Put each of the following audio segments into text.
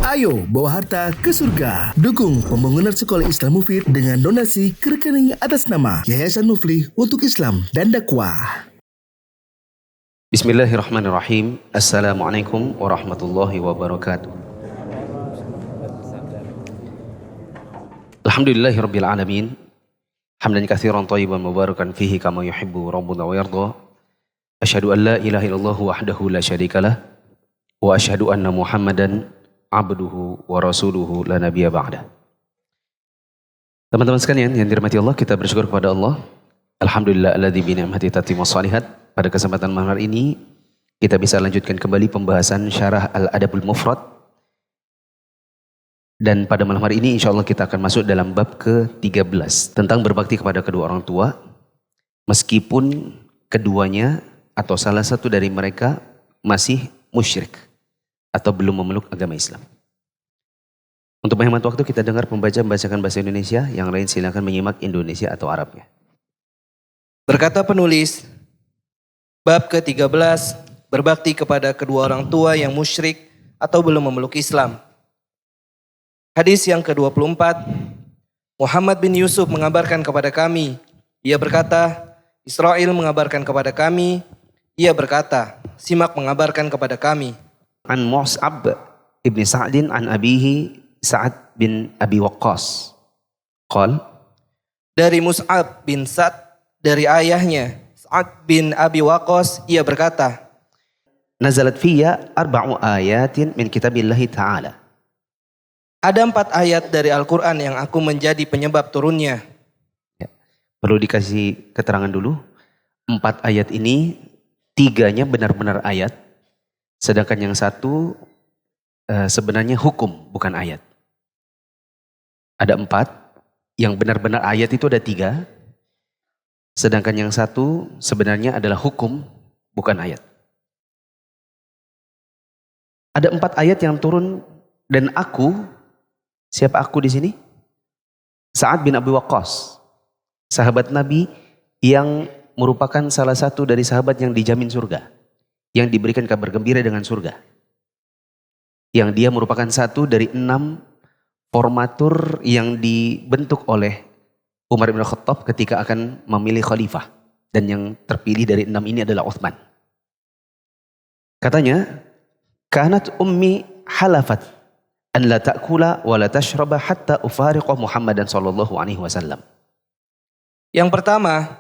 Ayo bawa harta ke surga. Dukung pembangunan sekolah Islam Mufid dengan donasi ke rekening atas nama Yayasan Muflih untuk Islam dan Dakwah. Bismillahirrahmanirrahim. Assalamualaikum warahmatullahi wabarakatuh. Alhamdulillahirabbil alamin. Hamdan katsiran thayyiban mubarakan fihi kama yuhibbu rabbuna wa yarda. Asyhadu an la ilaha illallah wahdahu la syarikalah wa asyhadu anna Muhammadan abduhu wa rasuluhu la nabiyya ba'da. Teman-teman sekalian yang dirahmati Allah, kita bersyukur kepada Allah. Alhamdulillah alladzi bi ni'matihi tatimmus shalihat. Pada kesempatan malam hari ini kita bisa lanjutkan kembali pembahasan syarah Al-Adabul Mufrad. Dan pada malam hari ini insya Allah kita akan masuk dalam bab ke-13 tentang berbakti kepada kedua orang tua meskipun keduanya atau salah satu dari mereka masih musyrik atau belum memeluk agama Islam. Untuk menghemat waktu kita dengar pembaca membacakan bahasa Indonesia, yang lain silakan menyimak Indonesia atau Arabnya. Berkata penulis, bab ke-13, berbakti kepada kedua orang tua yang musyrik atau belum memeluk Islam. Hadis yang ke-24, Muhammad bin Yusuf mengabarkan kepada kami, ia berkata, Israel mengabarkan kepada kami, ia berkata, Simak mengabarkan kepada kami. An Mus'ab ibn Sa'din an abihi Sa'ad bin Abi Waqqas. Qal, dari Mus'ab bin Sa'd dari ayahnya Sa'ad bin Abi Waqqas, ia berkata, nazalat fiyya arba'u ayatin min kitabillahi ta'ala. Ada 4 ayat dari Al-Quran yang aku menjadi penyebab turunnya. Ya, perlu dikasih keterangan dulu. 4 ayat ini 3-nya benar-benar ayat. Sedangkan yang 1 sebenarnya hukum, bukan ayat. Ada 4, yang benar-benar ayat itu ada 3. Sedangkan yang 1 sebenarnya adalah hukum, bukan ayat. Ada 4 ayat yang turun dan aku, siapa aku di sini? Sa'ad bin Abi Waqqas, sahabat Nabi yang merupakan salah satu dari sahabat yang dijamin surga, yang diberikan kabar gembira dengan surga. Yang dia merupakan satu dari 6 formatur yang dibentuk oleh Umar bin Khattab ketika akan memilih khalifah. Dan yang terpilih dari 6 ini adalah Uthman. Katanya, kanat ummi halafat an la ta'kula wa la tashraba hatta ufariqa Muhammadan sallallahu alaihi wasallam. Yang pertama,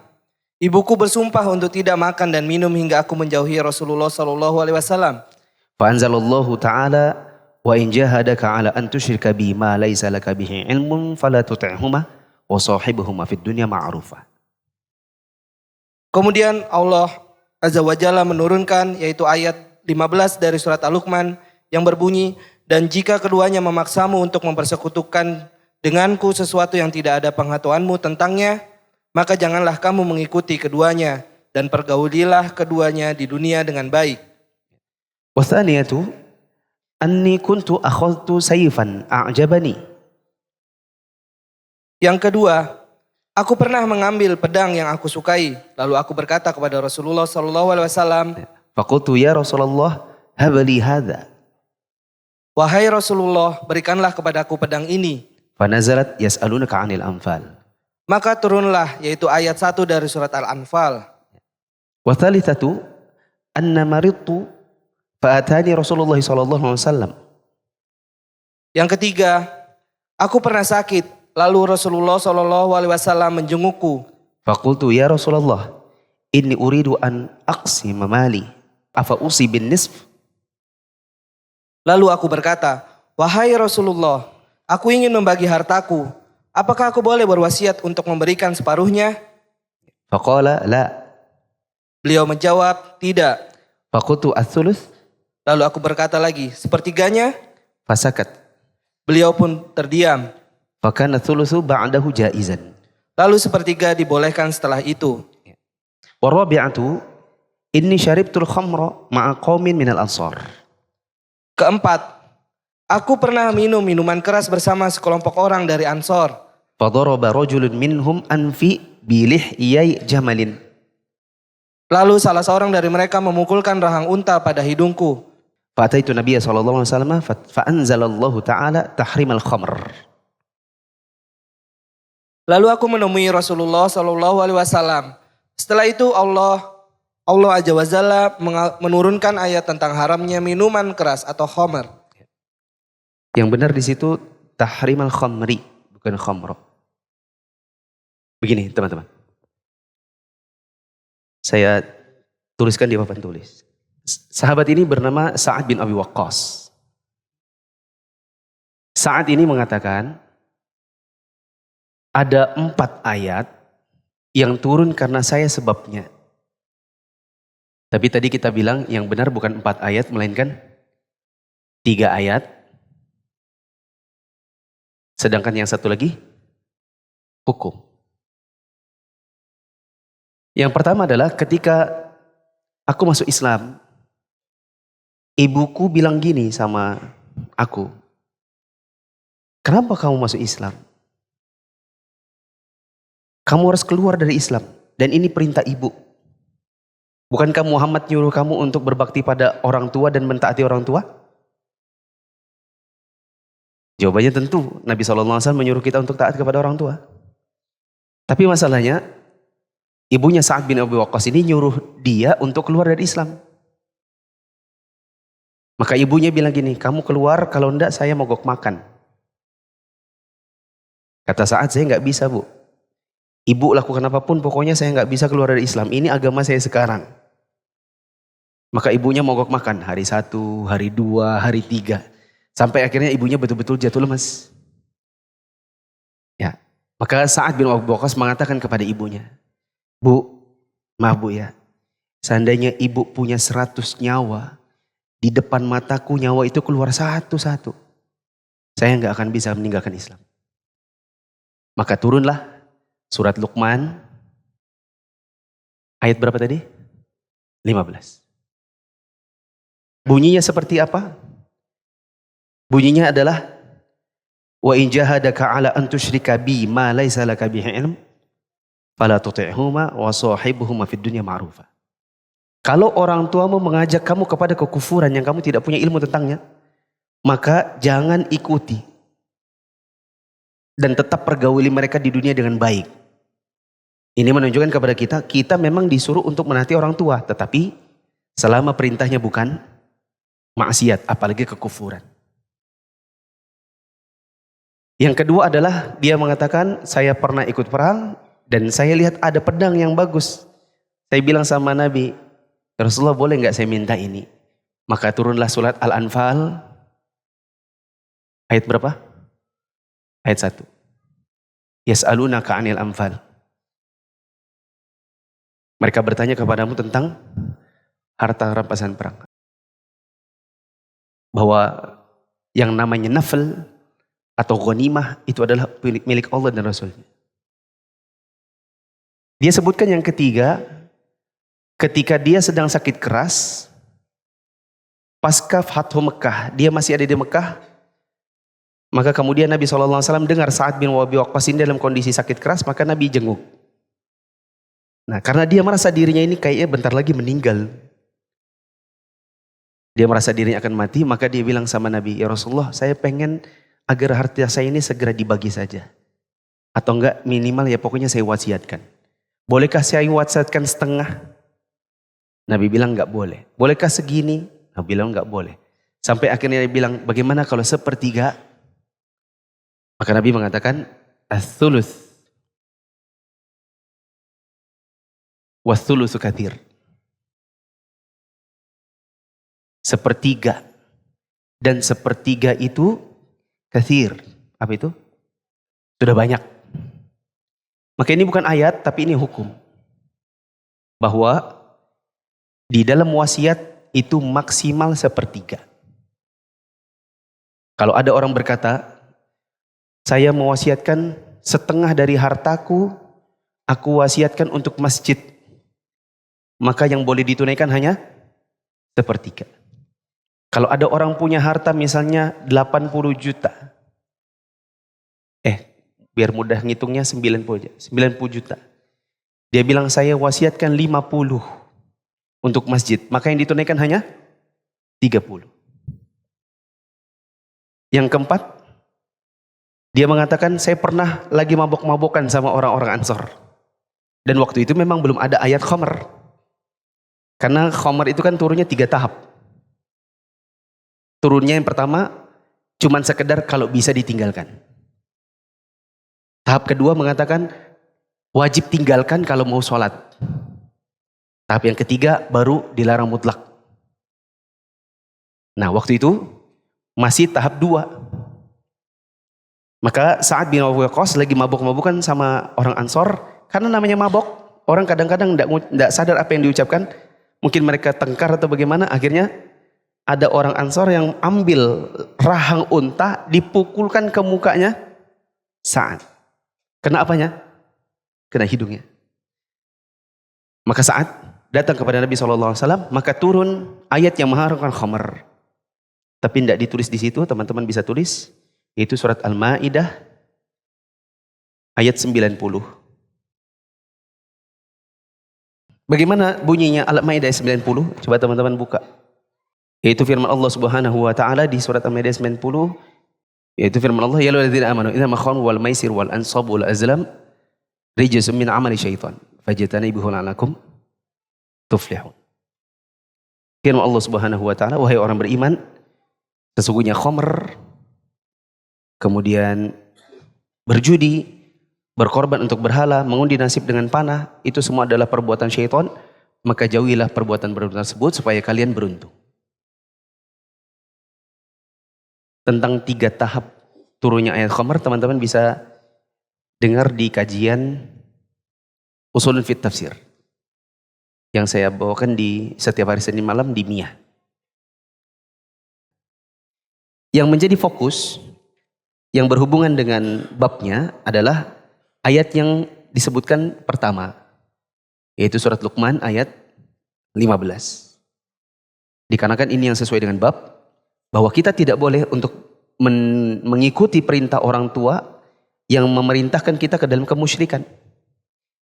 ibuku bersumpah untuk tidak makan dan minum hingga aku menjauhi Rasulullah sallallahu alaihi wasallam. Fa anzalallahu ta'ala wa in jahadaka 'ala an tusyrika bi ma laysa laka bihi 'ilmun fala tuti'huma wa sahibuhuma fid dunya ma'rufa. Kemudian Allah Azza wa Jalla menurunkan yaitu ayat 15 dari surat Al-Luqman yang berbunyi, dan jika keduanya memaksamu untuk mempersekutukan denganku sesuatu yang tidak ada pengetahuanmu tentangnya, maka janganlah kamu mengikuti keduanya dan pergaulilah keduanya di dunia dengan baik. Wathaniyatu anni kuntu akhadtu sayfan a'jabani. Yang kedua, aku pernah mengambil pedang yang aku sukai, lalu aku berkata kepada Rasulullah sallallahu alaihi wasallam, faqultu ya Rasulullah habli hadza. Wahai Rasulullah, berikanlah kepadaku pedang ini. Fanazalat yas'alunaka 'anil anfal. Maka turunlah yaitu ayat 1 dari surat Al-Anfal. Wa thalithatu anna maridtu fa atani Rasulullah sallallahu alaihi wasallam. Yang ketiga, aku pernah sakit, lalu Rasulullah sallallahu alaihi wasallam menjengukku. Faqultu ya Rasulullah inni uridu an aqsima mali afa usi bin nisf. Lalu aku berkata, wahai Rasulullah, aku ingin membagi hartaku. Apakah aku boleh berwasiat untuk memberikan separuhnya? Faqala la. Beliau menjawab, tidak. Faqultu ats-tsulus. Lalu aku berkata lagi, sepertiganya? Fasakat. Beliau pun terdiam. Fakana ats-tsulusu ba'dahu jaizan. Lalu sepertiga dibolehkan setelah itu. Wa rabi'atu inni syaribtul khamra ma'a qaumin minal ansar. Keempat, aku pernah minum minuman keras bersama sekelompok orang dari Ansor. Fadaraba rajulun minhum anfi bilihyai jamalin. Lalu salah seorang dari mereka memukulkan rahang unta pada hidungku. Fa'ataitu Nabiya sallallahu alaihi wasallam fa'anzalallahu ta'ala tahrimal khamr. Lalu aku menemui Rasulullah Shallallahu Alaihi Wasallam. Setelah itu Allah Azza wa Jalla menurunkan ayat tentang haramnya minuman keras atau khamr. Yang benar di situ tahrimal khamri, bukan khamr. Begini teman-teman. Saya tuliskan di papan tulis. Sahabat ini bernama Sa'ad bin Abi Waqqas. Sa'ad ini mengatakan, ada 4 ayat yang turun karena saya sebabnya. Tapi tadi kita bilang yang benar bukan 4 ayat, melainkan 3 ayat. Sedangkan yang satu lagi, hukum. Yang pertama adalah ketika aku masuk Islam, ibuku bilang gini sama aku, kenapa kamu masuk Islam? Kamu harus keluar dari Islam. Dan ini perintah ibu. Bukankah Muhammad nyuruh kamu untuk berbakti pada orang tua dan mentaati orang tua? Jawabannya tentu. Nabi SAW menyuruh kita untuk taat kepada orang tua. Tapi masalahnya, ibunya Sa'ad bin Abi Waqqas ini nyuruh dia untuk keluar dari Islam. Maka ibunya bilang gini, kamu keluar, kalau enggak saya mogok makan. Kata Sa'ad, saya enggak bisa bu. Ibu lakukan apapun, pokoknya saya nggak bisa keluar dari Islam. Ini agama saya sekarang. Maka ibunya mogok makan hari 1, hari 2, hari 3. Sampai akhirnya ibunya betul-betul jatuh lemas. Ya, maka Sa'ad bin Abi Waqqas mengatakan kepada ibunya, Bu, maaf bu ya, seandainya ibu punya 100 nyawa, di depan mataku nyawa itu keluar satu-satu, saya nggak akan bisa meninggalkan Islam. Maka turunlah surat Luqman, ayat berapa tadi? 15. Bunyinya seperti apa? Bunyinya adalah wa in jahadaka ala an tusyrika bi ma laisa laka bihi ilm fala tuti'huma wa sahibuhuma fid dunya ma'rufa. Kalau orang tuamu mengajak kamu kepada kekufuran yang kamu tidak punya ilmu tentangnya, maka jangan ikuti. Dan tetap pergauli mereka di dunia dengan baik. Ini menunjukkan kepada kita, kita memang disuruh untuk menaati orang tua. Tetapi selama perintahnya bukan maksiat, apalagi kekufuran. Yang kedua adalah dia mengatakan, saya pernah ikut perang dan saya lihat ada pedang yang bagus. Saya bilang sama Nabi, Rasulullah boleh nggak saya minta ini? Maka turunlah surat Al-Anfal. Ayat berapa? Ayat 1. Yas'alunaka 'anil anfal. Mereka bertanya kepadamu tentang harta rampasan perang. Bahwa yang namanya nafl atau ghanimah itu adalah milik Allah dan Rasulnya. Dia sebutkan yang ketiga, ketika dia sedang sakit keras, pasca Fathu Mekah, dia masih ada di Mekah. Maka kemudian Nabi SAW dengar Sa'ad bin Abi Waqqas ini dalam kondisi sakit keras, maka Nabi jenguk. Nah, karena dia merasa dirinya ini kayaknya bentar lagi meninggal. Dia merasa dirinya akan mati, maka dia bilang sama Nabi, ya Rasulullah, saya pengen agar harta saya ini segera dibagi saja. Atau enggak minimal ya pokoknya saya wasiatkan. Bolehkah saya wasiatkan setengah? Nabi bilang enggak boleh. Bolehkah segini? Nabi bilang enggak boleh. Sampai akhirnya dia bilang, bagaimana kalau sepertiga? Maka Nabi mengatakan, ats-tsuluts was-tsulusu katsir. Sepertiga. Dan sepertiga itu katsir. Apa itu? Sudah banyak. Maka ini bukan ayat, tapi ini hukum. Bahwa di dalam wasiat itu maksimal sepertiga. Kalau ada orang berkata, saya mewasiatkan setengah dari hartaku, aku wasiatkan untuk masjid. Maka yang boleh ditunaikan hanya sepertiga. Kalau ada orang punya harta misalnya 80 juta. Biar mudah ngitungnya 90 juta. Dia bilang saya wasiatkan 50 untuk masjid. Maka yang ditunaikan hanya 30. Yang keempat, dia mengatakan saya pernah lagi mabok-mabokan sama orang-orang Ansor. Dan waktu itu memang belum ada ayat khamr. Karena khamr itu kan turunnya 3 tahap. Turunnya yang pertama, cuman sekedar kalau bisa ditinggalkan. Tahap kedua mengatakan wajib tinggalkan kalau mau sholat. Tahap yang ketiga baru dilarang mutlak. Nah waktu itu masih tahap 2. Maka Sa'ad bin Abi Waqqas lagi mabuk-mabukan sama orang Ansor. Karena namanya mabok, orang kadang-kadang tidak sadar apa yang diucapkan. Mungkin mereka tengkar atau bagaimana. Akhirnya ada orang Ansor yang ambil rahang unta, dipukulkan ke mukanya Sa'ad. Kena apanya? Kena hidungnya. Maka Sa'ad datang kepada Nabi SAW, maka turun ayat yang mengharamkan khamr. Tapi tidak ditulis di situ, teman-teman bisa tulis. Yaitu surat Al-Ma'idah ayat 90. Bagaimana bunyinya Al-Ma'idah ayat 90? Coba teman-teman buka. Yaitu firman Allah Subhanahu wa taala di surat Al-Ma'idah 90. Yaitu firman Allah, ya ayyuhalladzina amanu innamal khamru wal maisir wal ansabu wal azlam rijsun min amali syaitan fajtanibuhu la'allakum tuflihun. Firman Allah Subhanahu wa taala, wahai orang beriman, sesungguhnya khamr, kemudian berjudi, berkorban untuk berhala, mengundi nasib dengan panah, itu semua adalah perbuatan syaitan, maka jauhilah perbuatan-perbuatan tersebut supaya kalian beruntung. Tentang 3 tahap turunnya ayat khamr, teman-teman bisa dengar di kajian Ushulun fit Tafsir yang saya bawakan di setiap hari Senin malam di MIA. Yang menjadi fokus yang berhubungan dengan babnya adalah ayat yang disebutkan pertama, yaitu surat Luqman ayat 15. Dikarenakan ini yang sesuai dengan bab, bahwa kita tidak boleh untuk mengikuti perintah orang tua yang memerintahkan kita ke dalam kemusyrikan.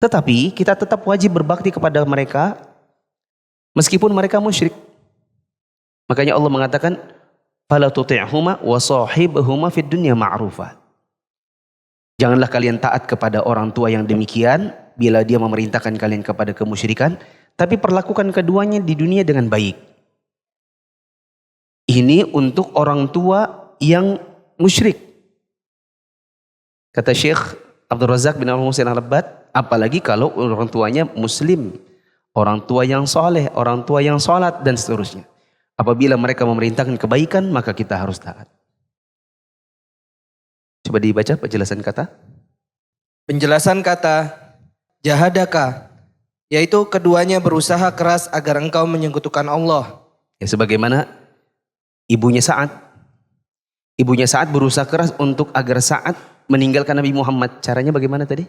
Tetapi kita tetap wajib berbakti kepada mereka meskipun mereka musyrik. Makanya Allah mengatakan, fala tuti'huma wa sahibhuma fid dunya ma'rufa. Janganlah kalian taat kepada orang tua yang demikian bila dia memerintahkan kalian kepada kemusyrikan, tapi perlakukan keduanya di dunia dengan baik. Ini untuk orang tua yang musyrik. Kata Syekh Abdul Razak bin Al-Husain Al-Abbad, apalagi kalau orang tuanya muslim, orang tua yang soleh, orang tua yang sholat dan seterusnya. Apabila mereka memerintahkan kebaikan, maka kita harus taat. Coba dibaca penjelasan kata. Penjelasan kata jahadaka, yaitu keduanya berusaha keras agar engkau menyekutukan Allah. Ya, sebagaimana ibunya Sa'ad. Ibunya Sa'ad berusaha keras untuk agar Sa'ad meninggalkan Nabi Muhammad. Caranya bagaimana tadi?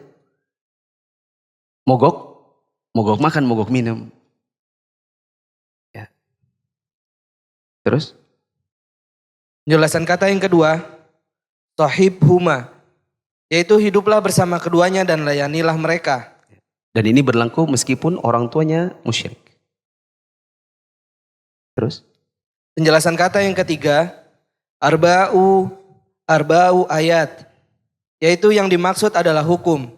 Mogok makan, mogok minum. Terus? Penjelasan kata yang kedua, sahib huma, yaitu hiduplah bersama keduanya dan layanilah mereka. Dan ini berlaku meskipun orang tuanya musyrik. Terus? Penjelasan kata yang ketiga, arba'u ayat, yaitu yang dimaksud adalah hukum.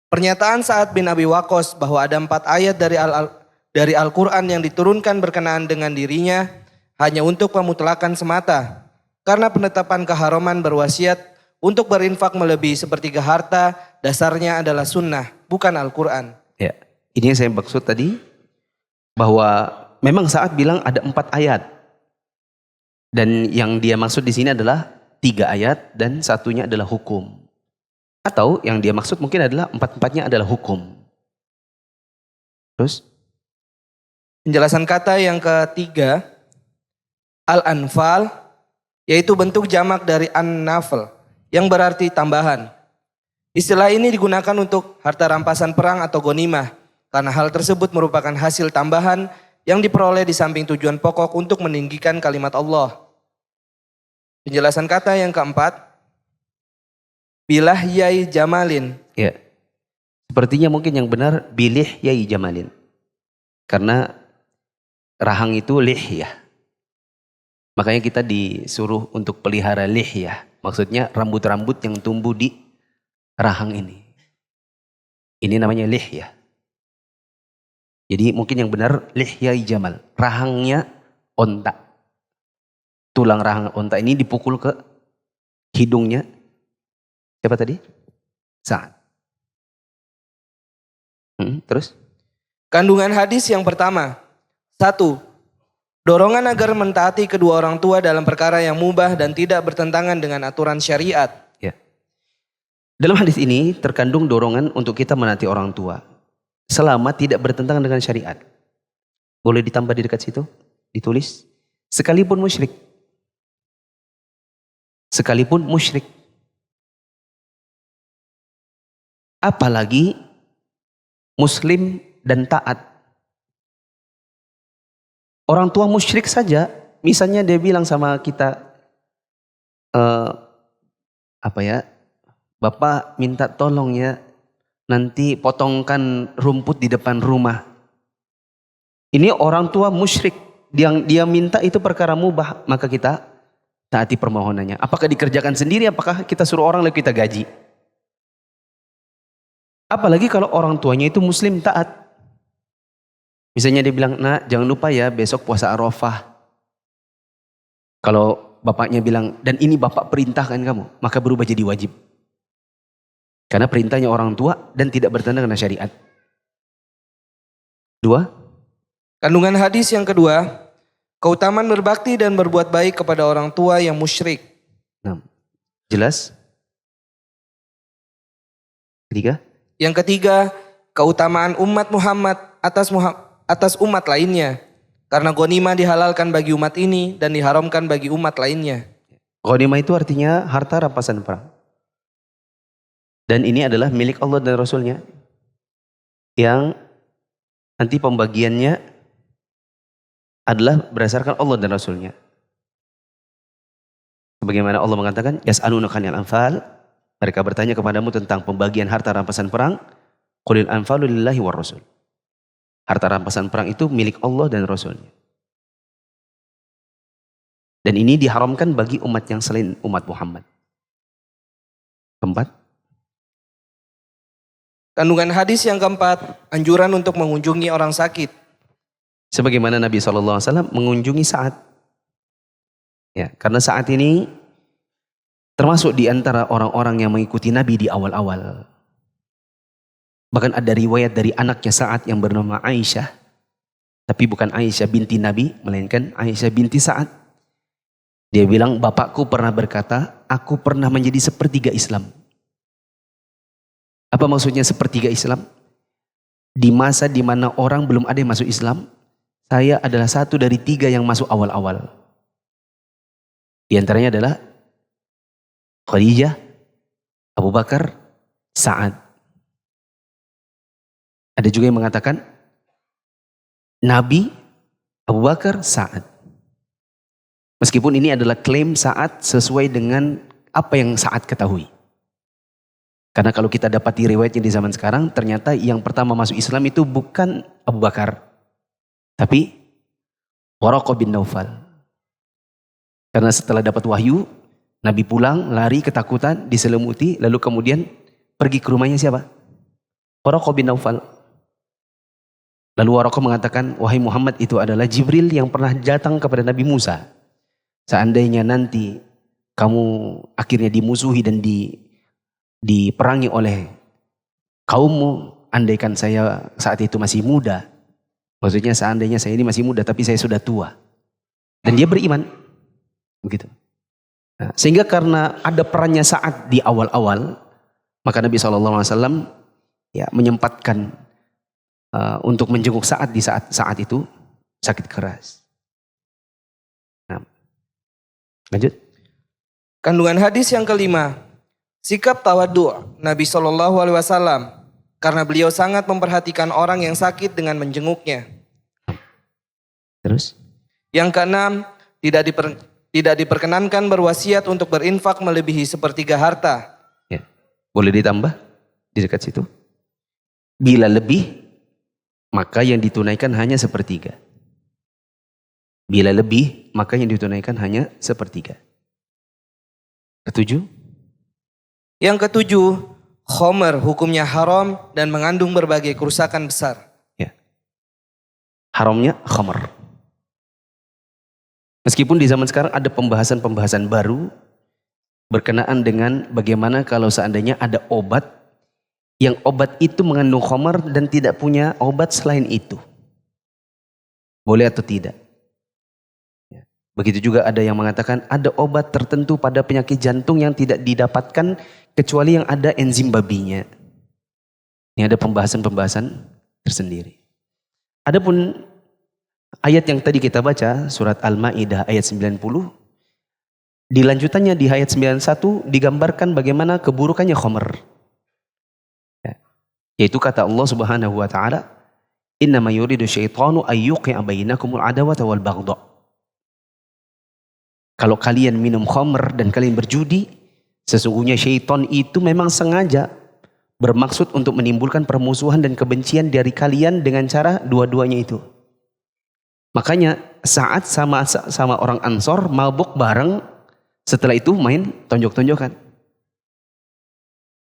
Pernyataan Sa'ad bin Abi Waqqas bahwa ada 4 ayat dari Al-Quran yang diturunkan berkenaan dengan dirinya hanya untuk pemutlakan semata. Karena penetapan keharaman berwasiat untuk berinfak melebihi sepertiga harta, dasarnya adalah sunnah, bukan Al-Quran. Ya, ini yang saya maksud tadi, bahwa memang Sa'ad bilang ada 4 ayat. Dan yang dia maksud di sini adalah 3 ayat dan satunya adalah hukum. Atau yang dia maksud mungkin adalah 4-4-nya adalah hukum. Terus? Penjelasan kata yang ketiga, Al-Anfal, yaitu bentuk jamak dari An-Nafl, yang berarti tambahan. Istilah ini digunakan untuk harta rampasan perang atau ghanimah, karena hal tersebut merupakan hasil tambahan yang diperoleh di samping tujuan pokok untuk meninggikan kalimat Allah. Penjelasan kata yang keempat, bilah yai jamalin. Ya, sepertinya mungkin yang benar bilih yai jamalin. Karena rahang itu lihyah. Makanya kita disuruh untuk pelihara lihyah. Maksudnya rambut-rambut yang tumbuh di rahang ini. Ini namanya lihyah. Jadi mungkin yang benar lihyai jamal. Rahangnya onta. Tulang rahang onta ini dipukul ke hidungnya. Siapa tadi? Sa'ad. Terus? Kandungan hadis yang pertama. 1. Dorongan agar mentaati kedua orang tua dalam perkara yang mubah dan tidak bertentangan dengan aturan syariat. Ya. Dalam hadis ini terkandung dorongan untuk kita menaati orang tua. Selama tidak bertentangan dengan syariat. Boleh ditambah di dekat situ? Ditulis. Sekalipun musyrik. Sekalipun musyrik. Apalagi muslim dan taat. Orang tua musyrik saja, misalnya dia bilang sama kita, Bapak minta tolong ya, nanti potongkan rumput di depan rumah. Ini orang tua musyrik, yang dia minta itu perkara mubah, maka kita taati permohonannya. Apakah dikerjakan sendiri, apakah kita suruh orang lalu kita gaji? Apalagi kalau orang tuanya itu muslim taat. Misalnya dia bilang, nak jangan lupa ya besok puasa Arafah. Kalau bapaknya bilang, dan ini bapak perintahkan kamu, maka berubah jadi wajib. Karena perintahnya orang tua dan tidak bertentangan dengan syariat. 2. Kandungan hadis yang kedua. Keutamaan berbakti dan berbuat baik kepada orang tua yang musyrik. 6. Jelas? 3. Yang ketiga, keutamaan umat Muhammad atas umat lainnya. Karena ghanimah dihalalkan bagi umat ini dan diharamkan bagi umat lainnya. Ghanimah itu artinya harta rampasan perang. Dan ini adalah milik Allah dan Rasulnya. Yang nanti pembagiannya adalah berdasarkan Allah dan Rasulnya. Sebagaimana Allah mengatakan, Yas'alunaka 'anil anfal. Mereka bertanya kepadamu tentang pembagian harta rampasan perang. Qulil anfalu lillahi war rasul. Harta rampasan perang itu milik Allah dan Rasulnya. Dan ini diharamkan bagi umat yang selain umat Muhammad. 4. Kandungan hadis yang keempat, anjuran untuk mengunjungi orang sakit. Sebagaimana Nabi SAW mengunjungi Sa'ad. Ya, karena saat ini termasuk di antara orang-orang yang mengikuti Nabi di awal-awal. Bahkan ada riwayat dari anaknya Sa'ad yang bernama Aisyah. Tapi bukan Aisyah binti Nabi, melainkan Aisyah binti Sa'ad. Dia bilang, bapakku pernah berkata, aku pernah menjadi sepertiga Islam. Apa maksudnya sepertiga Islam? Di masa di mana orang belum ada yang masuk Islam, saya adalah satu dari 3 yang masuk awal-awal. Di antaranya adalah Khadijah, Abu Bakar, Sa'ad. Ada juga yang mengatakan Nabi, Abu Bakar, Sa'ad. Meskipun ini adalah klaim Sa'ad sesuai dengan apa yang Sa'ad ketahui. Karena kalau kita dapati riwayatnya di zaman sekarang, ternyata yang pertama masuk Islam itu bukan Abu Bakar, tapi Waraqah bin Naufal. Karena setelah dapat wahyu, Nabi pulang, lari ketakutan, diselimuti, lalu kemudian pergi ke rumahnya siapa? Waraqah bin Naufal. Lalu Waraqah mengatakan, wahai Muhammad, itu adalah Jibril yang pernah datang kepada Nabi Musa. Seandainya nanti kamu akhirnya dimusuhi dan diperangi oleh kaummu, andaikan saya saat itu masih muda. Maksudnya seandainya saya ini masih muda tapi saya sudah tua. Dan dia beriman. Begitu. Nah, sehingga karena ada perannya Sa'ad di awal-awal, maka Nabi SAW ya, menyempatkan untuk menjenguk Sa'ad di saat itu sakit keras. Nah, lanjut. Kandungan hadis yang kelima, sikap tawadhu Nabi SAW karena beliau sangat memperhatikan orang yang sakit dengan menjenguknya. Terus? Yang keenam, tidak diperkenankan berwasiat untuk berinfak melebihi sepertiga harta. Ya. Boleh ditambah di dekat situ. Bila lebih, maka yang ditunaikan hanya sepertiga. Bila lebih, maka yang ditunaikan hanya sepertiga. Ketujuh. Yang ketujuh, khomer hukumnya haram dan mengandung berbagai kerusakan besar. Ya. Haramnya khamar. Meskipun di zaman sekarang ada pembahasan-pembahasan baru berkenaan dengan bagaimana kalau seandainya ada obat yang obat itu mengandung khamar dan tidak punya obat selain itu. Boleh atau tidak? Ya. Begitu juga ada yang mengatakan ada obat tertentu pada penyakit jantung yang tidak didapatkan kecuali yang ada enzim babinya. Ini ada pembahasan-pembahasan tersendiri. Adapun ayat yang tadi kita baca, surat Al-Ma'idah ayat 90, di lanjutannya di ayat 91 digambarkan bagaimana keburukannya khamr. Ya. Yaitu kata Allah Subhanahu wa taala, "Innama yuridu syaitanu ayyuqi'a bainakumul adawata wal baghdha." Kalau kalian minum khamr dan kalian berjudi, sesungguhnya syaitan itu memang sengaja bermaksud untuk menimbulkan permusuhan dan kebencian dari kalian dengan cara dua-duanya itu. Makanya saat sama orang Ansor mabuk bareng, setelah itu main tonjok-tonjokan.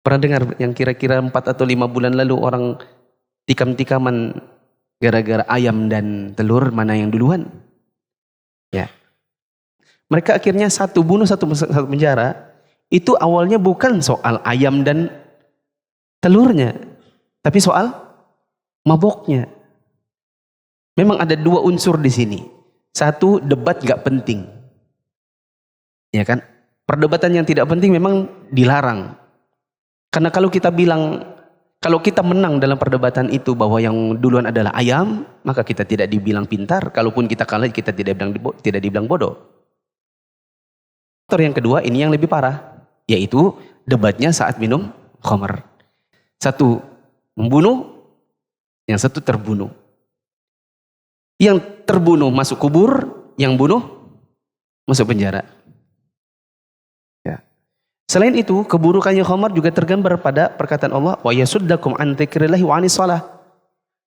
Pernah dengar yang kira-kira 4 atau 5 bulan lalu orang tikam-tikaman gara-gara ayam dan telur mana yang duluan? Ya. Mereka akhirnya satu bunuh satu penjara. Itu awalnya bukan soal ayam dan telurnya, tapi soal maboknya. Memang ada 2 unsur di sini. Satu, debat gak penting. Ya kan? Perdebatan yang tidak penting memang dilarang. Karena kalau kita bilang, kalau kita menang dalam perdebatan itu bahwa yang duluan adalah ayam, maka kita tidak dibilang pintar. Kalaupun kita kalah, kita tidak dibilang bodoh. Faktor yang kedua, ini yang lebih parah, yaitu debatnya saat minum khamr. Satu membunuh, yang satu terbunuh. Yang terbunuh masuk kubur, yang bunuh masuk penjara. Ya. Selain itu, keburukannya khamr juga tergambar pada perkataan Allah, wa yasuddakum an dzikrillahi wa anis shalah.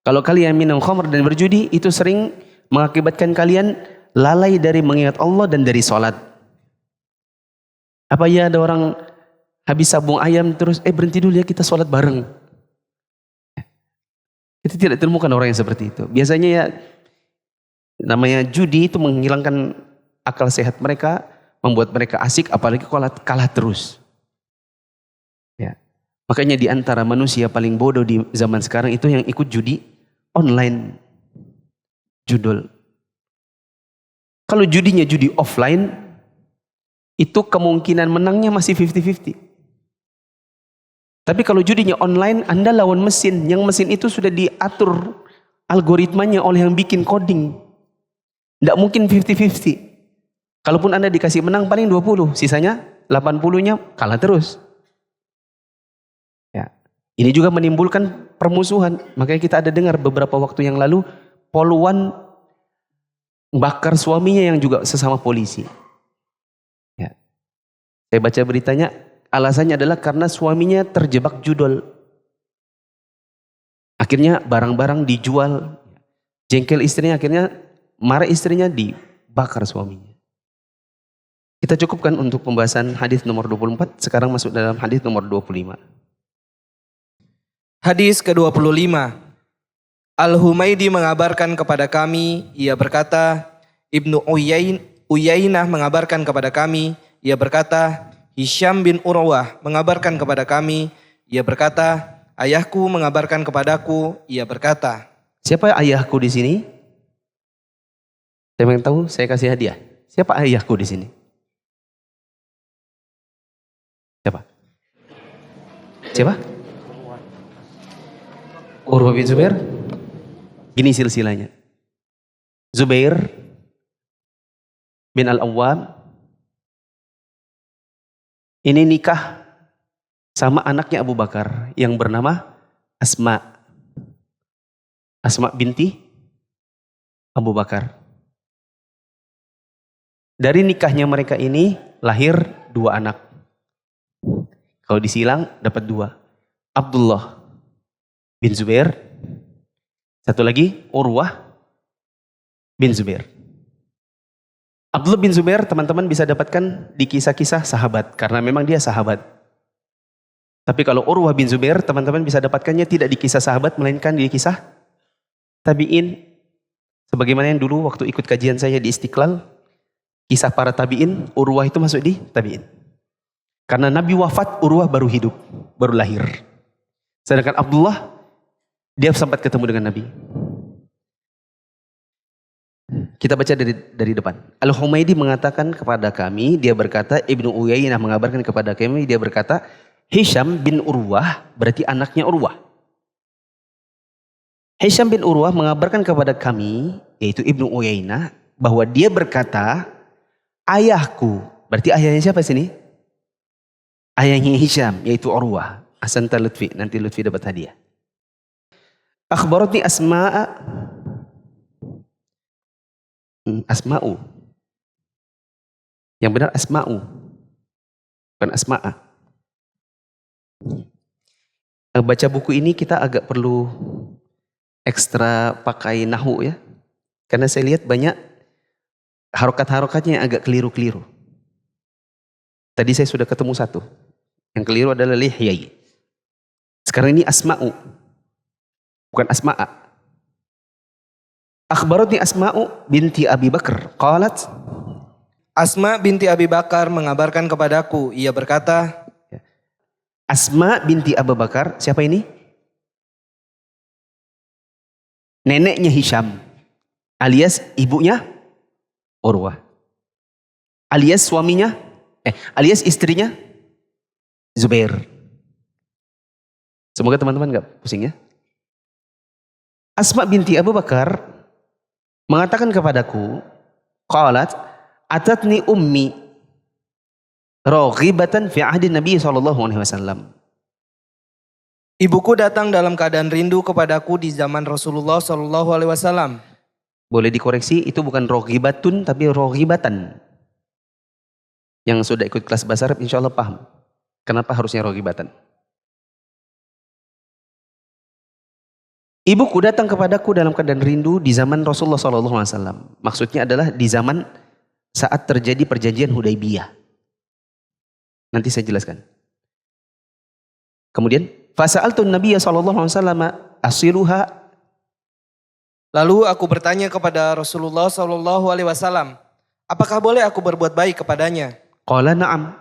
Kalau kalian minum khamr dan berjudi, itu sering mengakibatkan kalian lalai dari mengingat Allah dan dari salat. Apa ya ada orang habis sabung ayam terus berhenti dulu ya kita sholat bareng. Kita tidak temukan orang yang seperti itu. Biasanya ya namanya judi itu menghilangkan akal sehat mereka, membuat mereka asik, apalagi kalau kalah terus. Ya. Makanya di antara manusia paling bodoh di zaman sekarang itu yang ikut judi online, judul. Kalau judinya judi offline, itu kemungkinan menangnya masih 50-50. Tapi kalau judinya online, Anda lawan mesin, yang mesin itu sudah diatur algoritmanya oleh yang bikin coding. Tidak mungkin 50-50. Kalaupun Anda dikasih menang paling 20, sisanya 80-nya kalah terus. Ya. Ini juga menimbulkan permusuhan. Makanya kita ada dengar beberapa waktu yang lalu, poluan bakar suaminya yang juga sesama polisi. Saya baca beritanya, alasannya adalah karena suaminya terjebak judol. Akhirnya barang-barang dijual, jengkel istrinya, akhirnya marah istrinya, dibakar suaminya. Kita cukupkan untuk pembahasan hadis nomor 24, sekarang masuk dalam hadis nomor 25. Hadis ke-25. Al-Humaydi mengabarkan kepada kami, ia berkata, Ibnu Uyainah mengabarkan kepada kami, ia berkata, Hisham bin Urwah mengabarkan kepada kami, ia berkata, ayahku mengabarkan kepadaku, ia berkata. Siapa ayahku di sini? Saya ingin tahu, saya kasih hadiah. Siapa ayahku di sini? Siapa? Siapa? Urwah bin Zubair? Gini silsilahnya. Zubair bin Al-Awwam ini nikah sama anaknya Abu Bakar yang bernama Asma. Asma binti Abu Bakar. Dari nikahnya mereka ini lahir 2 anak. Kalau disilang dapat 2. Abdullah bin Zubair. Satu lagi Urwah bin Zubair. Abdullah bin Zubair teman-teman bisa dapatkan di kisah-kisah sahabat karena memang dia sahabat. Tapi kalau Urwah bin Zubair teman-teman bisa dapatkannya tidak di kisah sahabat melainkan di kisah tabi'in. Sebagaimana yang dulu waktu ikut kajian saya di Istiqlal, kisah para tabi'in, Urwah itu masuk di tabi'in. Karena Nabi wafat, Urwah baru hidup, baru lahir. Sedangkan Abdullah, dia sempat ketemu dengan Nabi. Kita baca dari depan. Al-Humaydi mengatakan kepada kami, dia berkata, Ibnu Uyainah mengabarkan kepada kami, dia berkata, Hisham bin Urwah, berarti anaknya Urwah. Hisham bin Urwah mengabarkan kepada kami, yaitu Ibnu Uyainah, bahwa dia berkata, ayahku, berarti ayahnya siapa sini? Ayahnya Hisham, yaitu Urwah. Ahsanta Lutfi, nanti Lutfi dapat hadiah. Akhbaratni Asma'u. Yang benar Asma'u, bukan Asma'a. Baca buku ini kita agak perlu ekstra pakai nahu ya. Karena saya lihat banyak harokat-harokatnya yang agak keliru-keliru. Tadi saya sudah ketemu satu. Yang keliru adalah lihyai. Sekarang ini Asma'u, bukan Asma'a. Akhbaratni Asma'u binti Abi Bakar. Qalat. Asma binti Abi Bakar mengabarkan kepadaku, ia berkata, Asma binti Abu Bakar, siapa ini? Neneknya Hisham, alias ibunya Urwah. Alias suaminya, alias istrinya Zubair. Semoga teman-teman gak pusing ya. Asma binti Abu Bakar mengatakan kepadaku, qalat atatni ummi raghibatan fi ahdi Nabi SAW. ibuku datang dalam keadaan rindu kepadaku di zaman Rasulullah SAW. Boleh dikoreksi, itu bukan raghibatun tapi raghibatan. Yang sudah ikut kelas bahasa Arab insya Allah paham kenapa harusnya raghibatan. Ibuku datang kepadaku dalam keadaan rindu di zaman Rasulullah SAW. Maksudnya adalah di zaman saat terjadi perjanjian Hudaybiyah. Nanti saya jelaskan. Kemudian, fasa'altu Nabiya SAW asiluha. Lalu aku bertanya kepada Rasulullah SAW, apakah boleh aku berbuat baik kepadanya? Qala na'am.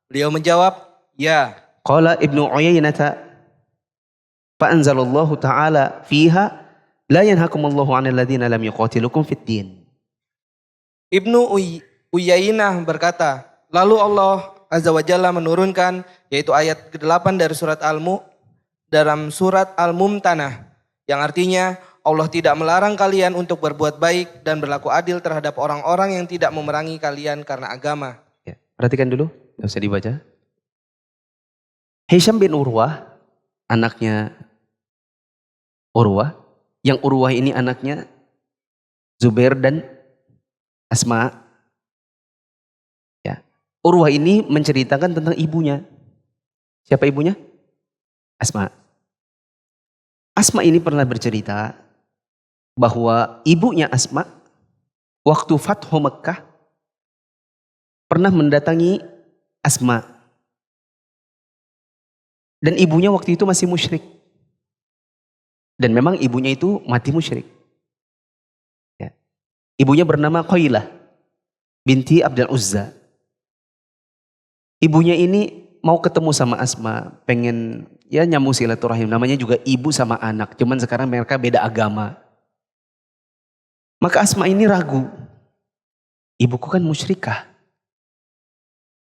Beliau menjawab, ya. Qala Ibnu Uyainah. Fa'anzalallahu ta'ala fiha la yanhakumullahu 'anil ladzina lam yuqatilukum fid din. Ibnu Uyainah berkata, lalu Allah Azza wa Jalla menurunkan yaitu ayat ke-8 dari dalam surat Al-Mumtanah yang artinya Allah tidak melarang kalian untuk berbuat baik dan berlaku adil terhadap orang-orang yang tidak memerangi kalian karena agama. Ya, perhatikan dulu, enggak usah dibaca. Hisham bin Urwah, anaknya Urwah, yang Urwah ini anaknya Zubair dan Asma. Ya. Urwah ini menceritakan tentang ibunya. Siapa ibunya? Asma. Asma ini pernah bercerita bahwa ibunya Asma waktu Fathu Mekkah pernah mendatangi Asma. Dan ibunya waktu itu masih musyrik. Dan memang ibunya itu mati musyrik. Ya. Ibunya bernama Qailah binti Abdul Uzza. Ibunya ini mau ketemu sama Asma, pengen ya nyambung silaturahim. Namanya juga ibu sama anak, cuman sekarang mereka beda agama. Maka Asma ini ragu. Ibuku kan musyrikah.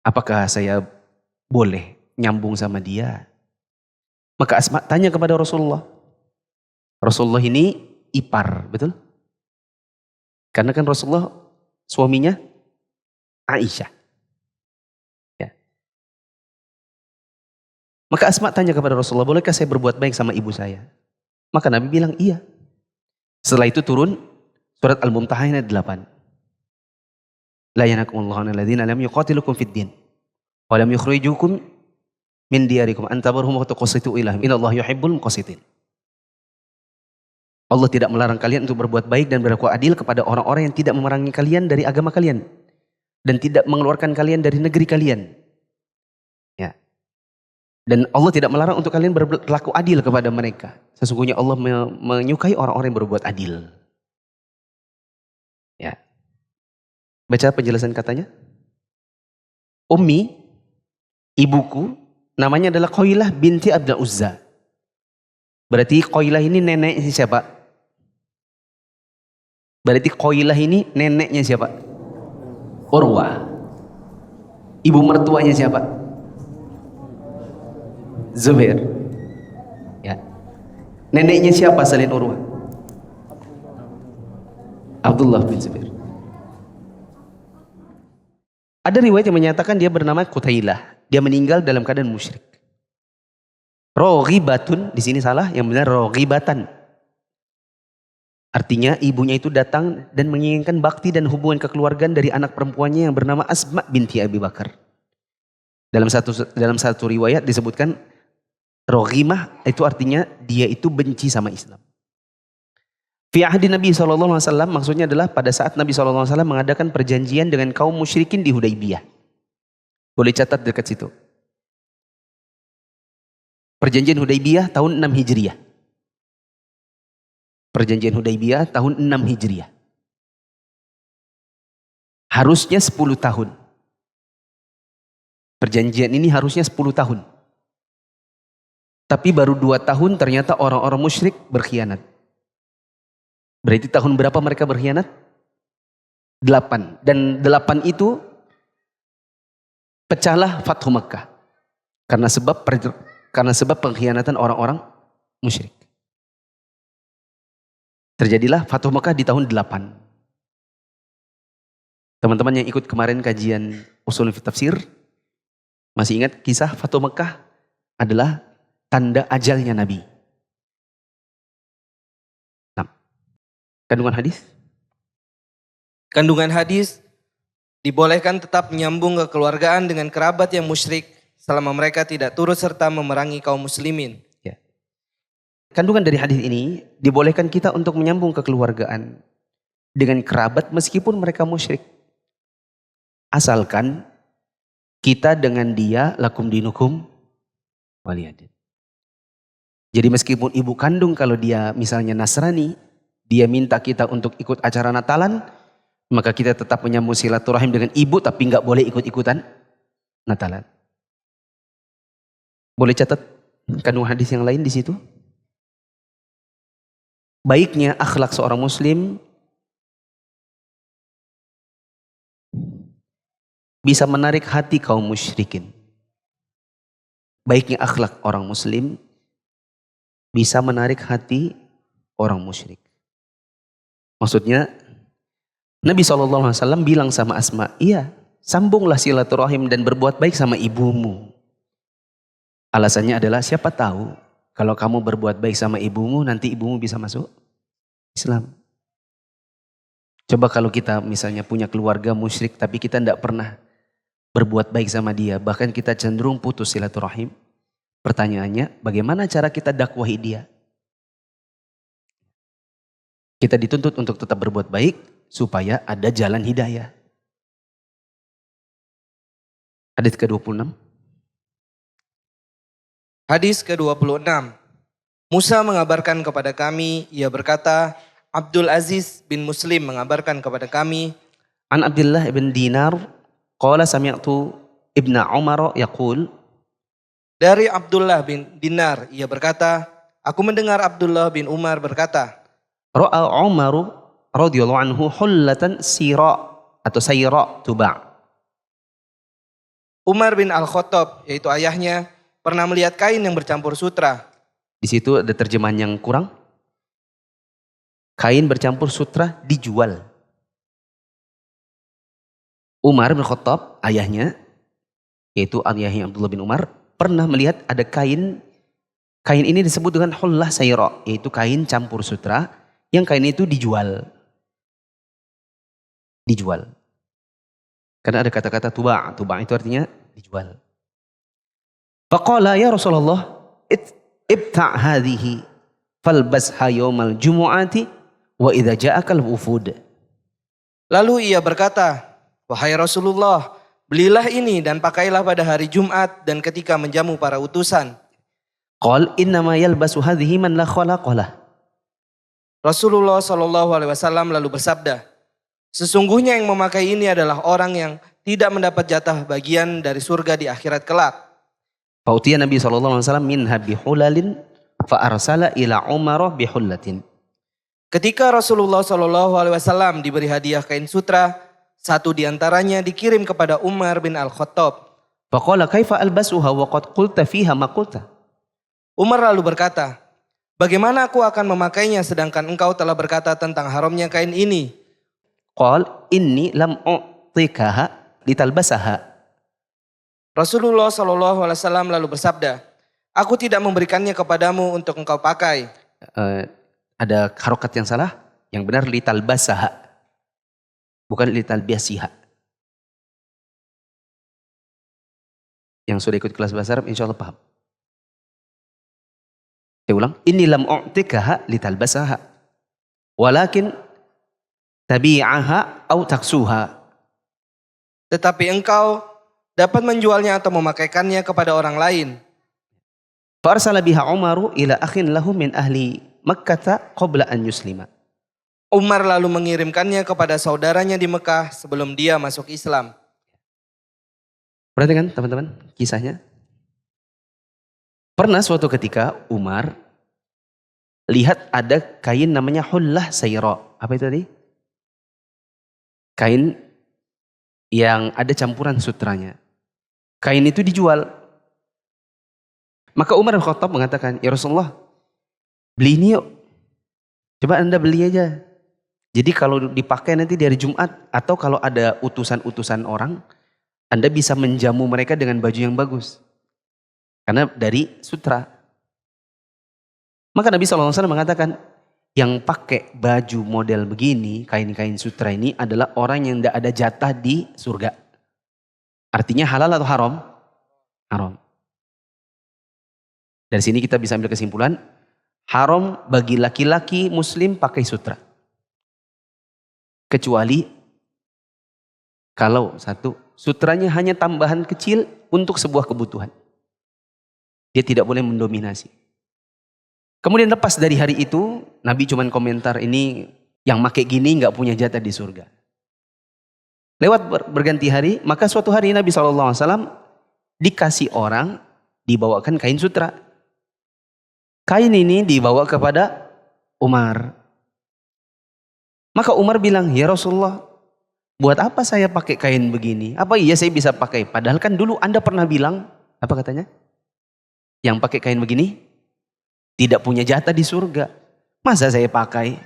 Apakah saya boleh nyambung sama dia? Maka Asma tanya kepada Rasulullah. Rasulullah ini ipar, betul? Karena kan Rasulullah suaminya Aisyah. Ya. Maka Asma tanya kepada Rasulullah, bolehkah saya berbuat baik sama ibu saya? Maka Nabi bilang iya. Setelah itu turun surat Al-Mumtahanah 8. La yanakumullahu 'anil ladzina lam yuqatilukum fid din wa lam yukhrijukum min diyarikum an tabarhum wa tuqsitu ilaihim innallaha yuhibbul muqsitin. Allah tidak melarang kalian untuk berbuat baik dan berlaku adil kepada orang-orang yang tidak memerangi kalian dari agama kalian. dan tidak mengeluarkan kalian dari negeri kalian. Ya. Dan Allah tidak melarang untuk kalian berlaku adil kepada mereka. Sesungguhnya Allah menyukai orang-orang yang berbuat adil. Ya. Baca penjelasan katanya. Ummi, ibuku, namanya adalah Qailah binti Abdul Uzza. Berarti Qailah ini neneknya siapa? Berarti Qailah ini neneknya siapa? Urwah. Ibu mertuanya siapa? Zubair. Ya. Neneknya siapa selain Urwah? Abdullah bin Zubair. Ada riwayat yang menyatakan dia bernama Qutailah. Dia meninggal dalam keadaan musyrik. Roghibatun, di sini salah, yang benar roghibatan. Artinya ibunya itu datang dan menginginkan bakti dan hubungan kekeluargaan dari anak perempuannya yang bernama Asma binti Abi Bakar. Dalam satu riwayat disebutkan roghimah itu artinya dia itu benci sama Islam. Fi ahdi Nabi SAW maksudnya adalah pada saat Nabi SAW mengadakan perjanjian dengan kaum musyrikin di Hudaybiyah. Boleh catat dekat situ. Perjanjian Hudaybiyah tahun 6 Hijriah. Perjanjian Hudaybiyah tahun 6 Hijriah. Harusnya 10 tahun. Perjanjian ini harusnya 10 tahun. Tapi baru 2 tahun ternyata orang-orang musyrik berkhianat. Berarti tahun berapa mereka berkhianat? 8. Dan 8 itu pecahlah Fathu Makkah. Karena sebab pengkhianatan orang-orang musyrik. Terjadilah Fathu Makkah di tahun 8. Teman-teman yang ikut kemarin kajian usul tafsir, masih ingat kisah Fathu Makkah adalah tanda ajalnya Nabi. Nah, kandungan hadis? Kandungan hadis dibolehkan tetap menyambung kekeluargaan dengan kerabat yang musyrik selama mereka tidak turut serta memerangi kaum muslimin. Ya. Kandungan dari hadis ini dibolehkan kita untuk menyambung kekeluargaan dengan kerabat meskipun mereka musyrik. Asalkan kita dengan dia lakum dinukum waliyadin. Jadi meskipun ibu kandung kalau dia misalnya Nasrani, dia minta kita untuk ikut acara Natalan, maka kita tetap menyambung silaturahim dengan ibu tapi nggak boleh ikut-ikutan Natalan. Boleh catat kandungan hadis yang lain di situ? Baiknya akhlak seorang muslim bisa menarik hati kaum musyrikin. Baiknya akhlak orang muslim bisa menarik hati orang musyrik. Maksudnya Nabi SAW bilang sama Asma, iya sambunglah silaturahim dan berbuat baik sama ibumu. Alasannya adalah siapa tahu kalau kamu berbuat baik sama ibumu nanti ibumu bisa masuk Islam. Coba kalau kita misalnya punya keluarga musyrik tapi kita tidak pernah berbuat baik sama dia, bahkan kita cenderung putus silaturahim. Pertanyaannya, bagaimana cara kita dakwahi dia? Kita dituntut untuk tetap berbuat baik supaya ada jalan hidayah. Hadis ke-26. Hadis ke-26. Musa mengabarkan kepada kami, ia berkata, Abdul Aziz bin Muslim mengabarkan kepada kami, An Abdullah ibn Dinar, qala sami'tu ibna Umar yaqul. Dari Abdullah bin Dinar, ia berkata, aku mendengar Abdullah bin Umar berkata, Ra'a Umar radhiyallahu anhu hullatan sira atau sayra tuba'. Umar bin Al-Khattab, yaitu ayahnya, pernah melihat kain yang bercampur sutra. Di situ ada terjemahan yang kurang. Kain bercampur sutra dijual. Umar bin Khattab, ayahnya, yaitu ayahnya Abdullah bin Umar, pernah melihat ada kain. Kain ini disebut dengan hullah sayra, yaitu kain campur sutra, yang kain itu dijual. Dijual. Karena ada kata-kata tuba'. Tuba' itu artinya dijual. Faqala ya Rasulullah, ibta' hadhihi falbasha yawmal jumu'ati wa idza ja'akal wufud. Lalu ia berkata, Wahai Rasulullah, belilah ini dan pakailah pada hari Jumat dan ketika menjamu para utusan. Qal innama yalbasu hadhihi man la khalaqa lah. Rasulullah SAW lalu bersabda, sesungguhnya yang memakai ini adalah orang yang tidak mendapat jatah bagian dari surga di akhirat kelak. Fautiya Nabi SAW minha bihulalin fa arsala ila Umar bihullatin. Ketika Rasulullah SAW diberi hadiah kain sutra, satu di antaranya dikirim kepada Umar bin Al-Khattab. Faqala kaifa albasuha wa qad qulta fiha ma qulta. Umar lalu berkata, bagaimana aku akan memakainya sedangkan engkau telah berkata tentang haramnya kain ini? Qal inni lam u'tikaha litalbasaha. Rasulullah SAW lalu bersabda, aku tidak memberikannya kepadamu untuk engkau pakai. Ada harokat yang salah, yang benar litalbasaha, bukan litalbiasiha. Yang sudah ikut kelas bahasa Arab insya Allah paham. Saya ulang, inni lam u'tikaha litalbasaha walakin tabi'aha au taksuha. Tetapi engkau dapat menjualnya atau memakaikannya kepada orang lain. Farsala biha Umaru ila akhin lahu min ahli Makkah qabla an yuslima. Umar lalu mengirimkannya kepada saudaranya di Mekah sebelum dia masuk Islam. Perhatikan teman-teman kisahnya. Pernah suatu ketika Umar lihat ada kain namanya hullah sayra. Apa itu tadi? Kain yang ada campuran sutranya. Kain itu dijual. Maka Umar bin Khattab mengatakan, ya Rasulullah, beli ini yuk. Coba Anda beli aja. Jadi kalau dipakai nanti di hari Jumat atau kalau ada utusan-utusan orang, Anda bisa menjamu mereka dengan baju yang bagus. Karena dari sutra. Maka Nabi SAW mengatakan, yang pakai baju model begini, kain-kain sutra ini adalah orang yang tidak ada jatah di surga. Artinya halal atau haram? Haram. Dari sini kita bisa ambil kesimpulan, haram bagi laki-laki muslim pakai sutra. Kecuali kalau satu, sutranya hanya tambahan kecil untuk sebuah kebutuhan. Dia tidak boleh mendominasi. Kemudian lepas dari hari itu, Nabi cuma komentar ini yang pakai gini nggak punya jatah di surga. Lewat berganti hari, maka suatu hari Nabi SAW dikasih orang dibawakan kain sutra. Kain ini dibawa kepada Umar. Maka Umar bilang, ya Rasulullah, buat apa saya pakai kain begini? Apa iya saya bisa pakai? Padahal kan dulu Anda pernah bilang, apa katanya? Yang pakai kain begini tidak punya jatah di surga. Masa saya pakai?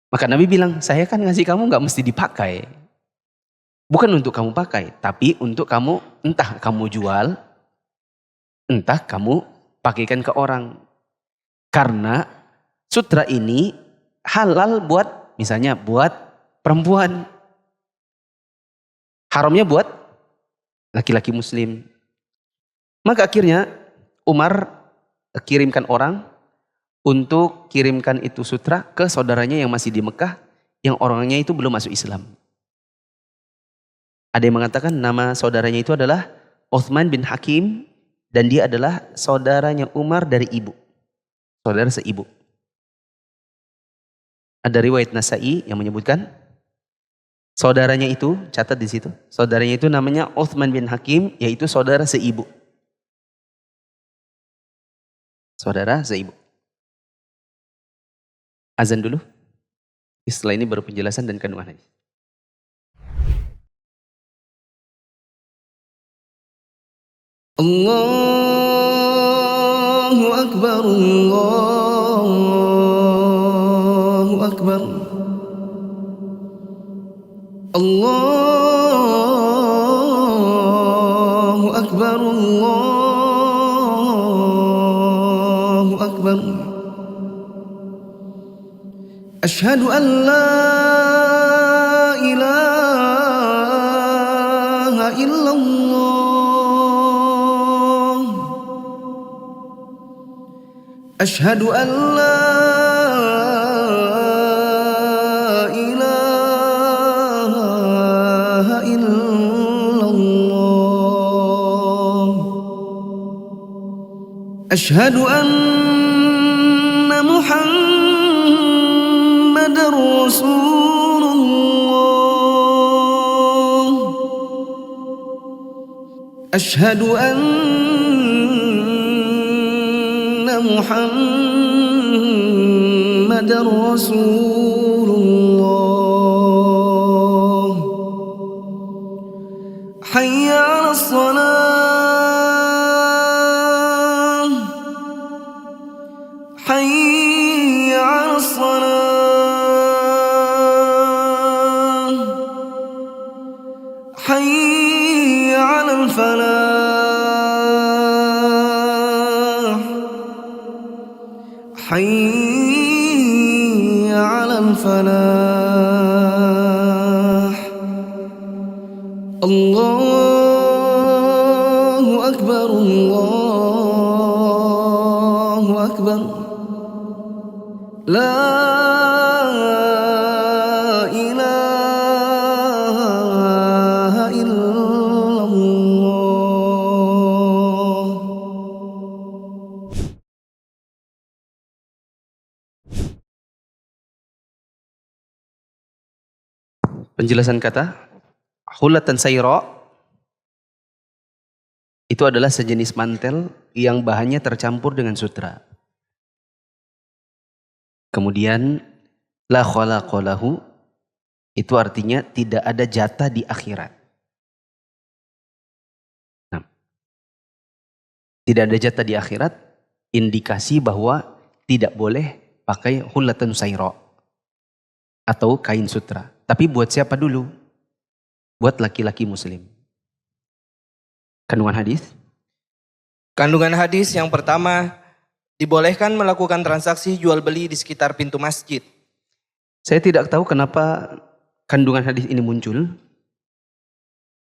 Maka Nabi bilang, saya kan ngasih kamu gak mesti dipakai. Bukan untuk kamu pakai, tapi untuk kamu, entah kamu jual, entah kamu pakaikan ke orang. Karena sutra ini halal buat, misalnya buat perempuan. Haramnya buat laki-laki muslim. Maka akhirnya Umar kirimkan orang untuk kirimkan itu sutra ke saudaranya yang masih di Mekah, yang orangnya itu belum masuk Islam. Ada yang mengatakan nama saudaranya itu adalah Uthman bin Hakim, dan dia adalah saudaranya Umar dari ibu. Saudara seibu. Ada riwayat Nasai yang menyebutkan saudaranya itu, catat di situ, saudaranya itu namanya Uthman bin Hakim, yaitu saudara seibu. Saudara seibu. Azan dulu. Setelah ini baru penjelasan dan kandungan hadis. Allahu Akbar, Allahu Akbar. Allahu Akbar, Allahu Akbar. Asyhadu an la ilaha illallah. Asyhadu an la ilaha أشهد أن محمد رسول الله أشهد أن محمد رسول الله حي على الصلاة حي على الصلاة حي على الفلاح حي على الفلاح الله أكبر الله أكبر لا إله إلا الله. Penjelasan kata hulatan sayra itu adalah sejenis mantel yang bahannya tercampur dengan sutra. Kemudian la khalaqa lahu itu artinya tidak ada jatah di akhirat. Nah, tidak ada jatah di akhirat indikasi bahwa tidak boleh pakai hulatan sayra atau kain sutra. Tapi buat siapa dulu? Buat laki-laki muslim. Kandungan hadis? Kandungan hadis yang pertama, dibolehkan melakukan transaksi jual beli di sekitar pintu masjid. Saya tidak tahu kenapa kandungan hadis ini muncul.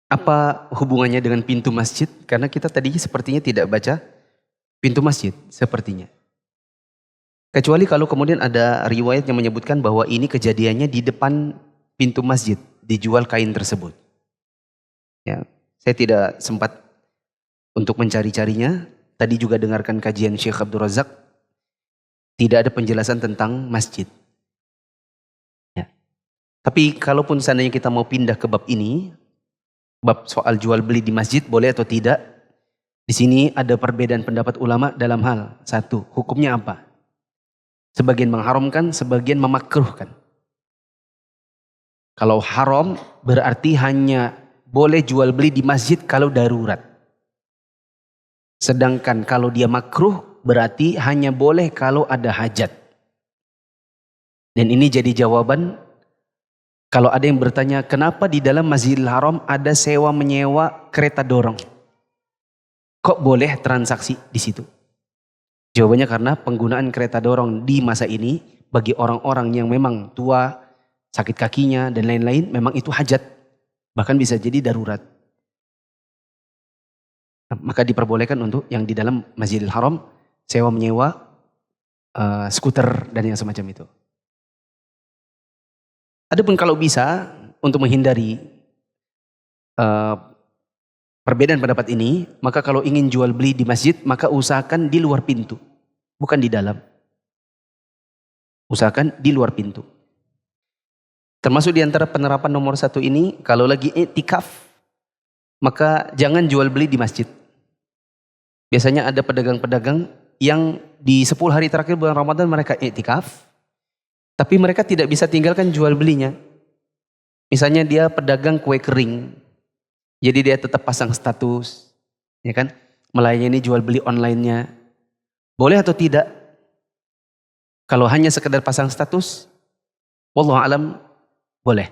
Apa hubungannya dengan pintu masjid? Karena kita tadi sepertinya tidak baca pintu masjid sepertinya. Kecuali kalau kemudian ada riwayat yang menyebutkan bahwa ini kejadiannya di depan pintu masjid, dijual kain tersebut. Ya, saya tidak sempat untuk mencari-carinya. Tadi juga dengarkan kajian Syekh Abdul Razak, tidak ada penjelasan tentang masjid. Ya. Tapi kalaupun seandainya kita mau pindah ke bab ini, bab soal jual beli di masjid boleh atau tidak, di sini ada perbedaan pendapat ulama dalam hal satu, hukumnya apa? Sebagian mengharamkan, sebagian memakruhkan. Kalau haram berarti hanya boleh jual beli di masjid kalau darurat. Sedangkan kalau dia makruh berarti hanya boleh kalau ada hajat. Dan ini jadi jawaban kalau ada yang bertanya kenapa di dalam Masjidil Haram ada sewa menyewa kereta dorong. Kok boleh transaksi di situ? Jawabannya karena penggunaan kereta dorong di masa ini bagi orang-orang yang memang tua, sakit kakinya dan lain-lain memang itu hajat. Bahkan bisa jadi darurat. Maka diperbolehkan untuk yang di dalam Masjidil Haram sewa menyewa skuter dan yang semacam itu. Adapun kalau bisa untuk menghindari perbedaan pendapat ini, maka kalau ingin jual beli di masjid maka usahakan di luar pintu, bukan di dalam. Usahakan di luar pintu. Termasuk di antara penerapan nomor 1 ini, kalau lagi i'tikaf, maka jangan jual beli di masjid. Biasanya ada pedagang-pedagang yang di 10 hari terakhir bulan Ramadan mereka i'tikaf, tapi mereka tidak bisa tinggalkan jual belinya. Misalnya dia pedagang kue kering, jadi dia tetap pasang status, ya kan? Melayani jual beli online-nya. Boleh atau tidak? Kalau hanya sekedar pasang status, wallahu alam, boleh.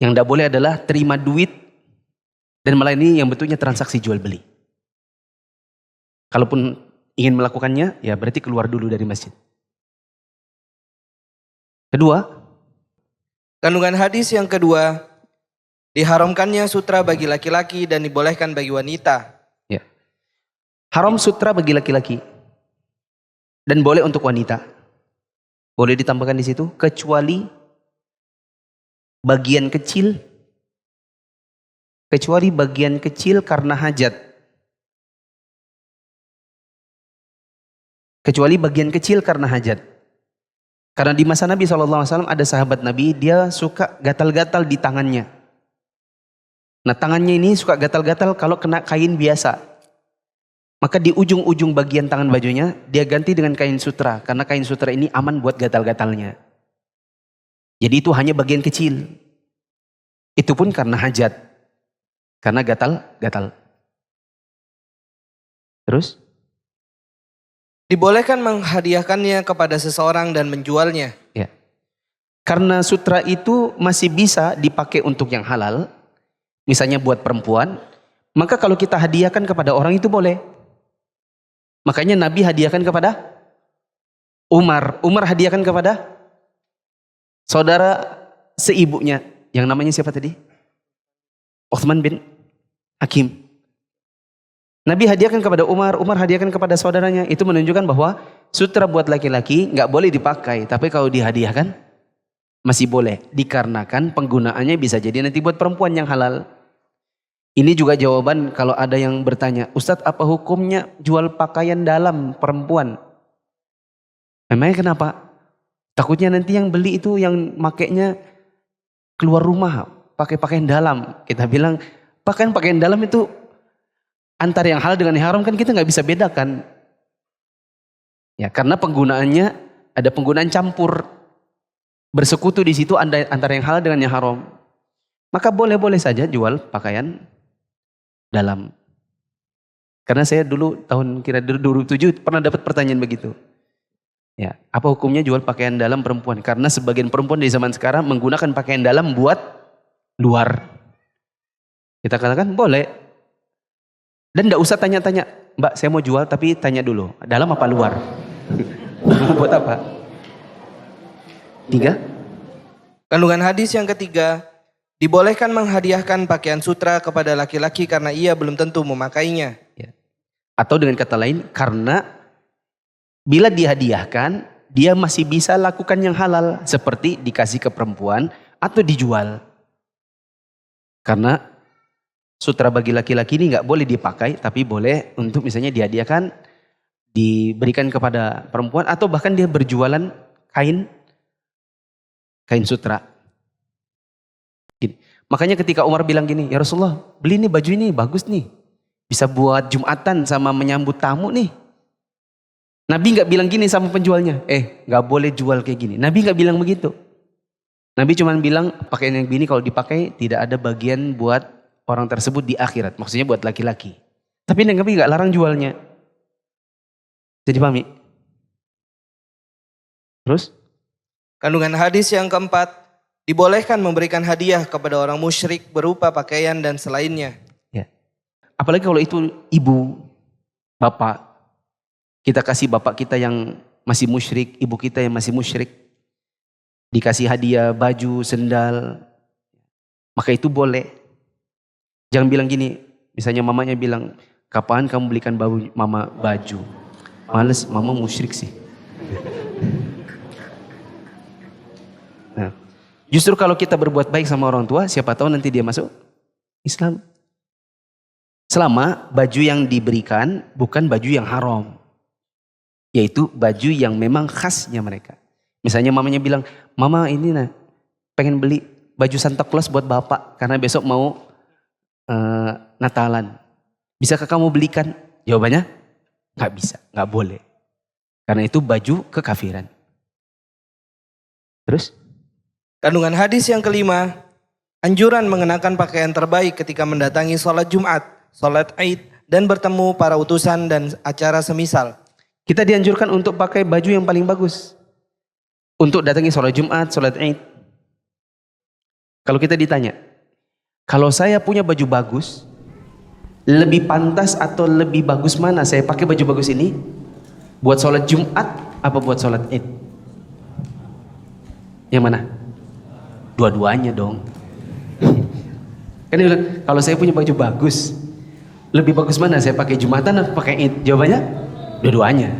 Yang tidak boleh adalah terima duit dan melayani yang betulnya transaksi jual beli. Kalaupun ingin melakukannya, ya berarti keluar dulu dari masjid. Kedua, kandungan hadis yang kedua, diharamkannya sutra bagi laki-laki dan dibolehkan bagi wanita. ya. Haram sutra bagi laki-laki dan boleh untuk wanita. Boleh ditambahkan di situ, kecuali bagian kecil karena hajat. Kecuali bagian kecil karena hajat. Karena di masa Nabi SAW ada sahabat Nabi, dia suka gatal-gatal di tangannya. Nah tangannya ini suka gatal-gatal kalau kena kain biasa. Maka di ujung-ujung bagian tangan bajunya, dia ganti dengan kain sutra. Karena kain sutra ini aman buat gatal-gatalnya. Jadi itu hanya bagian kecil. Itu pun karena hajat. Karena gatal-gatal. Terus? Dibolehkan menghadiahkannya kepada seseorang dan menjualnya. Ya. Karena sutra itu masih bisa dipakai untuk yang halal. Misalnya buat perempuan. Maka kalau kita hadiahkan kepada orang itu boleh. Makanya Nabi hadiahkan kepada Umar. Umar hadiahkan kepada saudara seibunya. Yang namanya siapa tadi? Uthman bin Hakim. Nabi hadiahkan kepada Umar, Umar hadiahkan kepada saudaranya. Itu menunjukkan bahwa sutra buat laki-laki nggak boleh dipakai. Tapi kalau dihadiahkan masih boleh. Dikarenakan penggunaannya bisa jadi nanti buat perempuan yang halal. Ini juga jawaban kalau ada yang bertanya, Ustadz apa hukumnya jual pakaian dalam perempuan? Memangnya kenapa? Takutnya nanti yang beli itu yang makainya keluar rumah pakai pakaian dalam. Kita bilang pakaian dalam itu antara yang halal dengan yang haram kan kita nggak bisa bedakan. Ya, karena penggunaannya ada penggunaan campur. Bersekutu di situ antara yang halal dengan yang haram. Maka boleh-boleh saja jual pakaian dalam. Karena saya dulu tahun kira 2007 pernah dapat pertanyaan begitu. Ya, apa hukumnya jual pakaian dalam perempuan? Karena sebagian perempuan di zaman sekarang menggunakan pakaian dalam buat luar. Kita katakan boleh. Dan tidak usah tanya-tanya, Mbak saya mau jual tapi tanya dulu, dalam apa luar? Buat apa? 3. Kandungan hadis yang ketiga, dibolehkan menghadiahkan pakaian sutra kepada laki-laki karena ia belum tentu memakainya. Ya. Atau dengan kata lain, karena bila dihadiahkan, dia masih bisa lakukan yang halal. Seperti dikasih ke perempuan atau dijual. Karena sutra bagi laki-laki ini nggak boleh dipakai, tapi boleh untuk misalnya dihadiahkan, diberikan kepada perempuan, atau bahkan dia berjualan kain sutra. Gini. Makanya ketika Umar bilang gini, ya Rasulullah beli nih baju ini bagus nih, bisa buat Jumatan sama menyambut tamu nih. Nabi nggak bilang gini sama penjualnya, nggak boleh jual kayak gini. Nabi nggak bilang begitu. Nabi cuma bilang pakaian yang gini kalau dipakai tidak ada bagian buat orang tersebut di akhirat, maksudnya buat laki-laki. Tapi Nabi nggak larang jualnya. Jadi pahami? Terus? Kandungan hadis yang keempat, dibolehkan memberikan hadiah kepada orang musyrik berupa pakaian dan selainnya. Ya. Apalagi kalau itu ibu, bapak. Kita kasih bapak kita yang masih musyrik, ibu kita yang masih musyrik. Dikasih hadiah, baju, sendal. Maka itu boleh. Jangan bilang gini, misalnya mamanya bilang, kapan kamu belikan mama baju? Males, mama musyrik sih. Nah, justru kalau kita berbuat baik sama orang tua, siapa tahu nanti dia masuk Islam. Selama baju yang diberikan bukan baju yang haram. Yaitu baju yang memang khasnya mereka. Misalnya mamanya bilang, mama ini pengen beli baju Santa Claus buat bapak. Karena besok mau Natalan. Bisakah kamu belikan? Jawabannya, nggak bisa, nggak boleh. Karena itu baju kekafiran. Terus? Kandungan hadis yang kelima, anjuran mengenakan pakaian terbaik ketika mendatangi sholat Jumat, sholat Id, dan bertemu para utusan dan acara semisal. Kita dianjurkan untuk pakai baju yang paling bagus. Untuk datangi sholat Jumat, sholat Id. Kalau kita ditanya, kalau saya punya baju bagus, lebih pantas atau lebih bagus mana saya pakai baju bagus ini? Buat sholat Jumat apa buat sholat Id? Yang mana? Dua-duanya dong. Kan dia bilang, kalau saya punya baju bagus, lebih bagus mana saya pakai Jumatan atau pakai Id? Jawabannya, dua-duanya.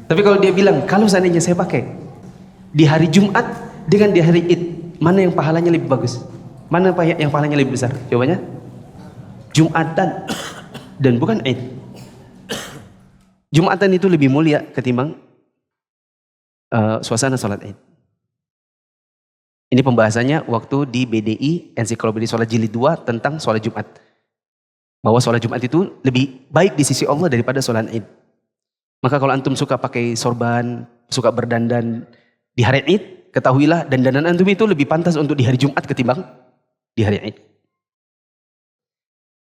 Tapi kalau dia bilang, kalau seandainya saya pakai di hari Jumat dengan di hari Id, mana yang pahalanya lebih bagus? Mana yang pahalanya lebih besar? Jawabannya Jumatan dan bukan Id. Jumatan itu lebih mulia ketimbang suasana sholat Id. Ini pembahasannya waktu di BDI Ensiklopedia Sholat Jilid 2 tentang sholat Jumat. Bahwa sholat Jumat itu lebih baik di sisi Allah daripada sholat Id. Maka kalau antum suka pakai sorban, suka berdandan di hari Id, ketahuilah dandanan antum itu lebih pantas untuk di hari Jumat ketimbang di hari Id.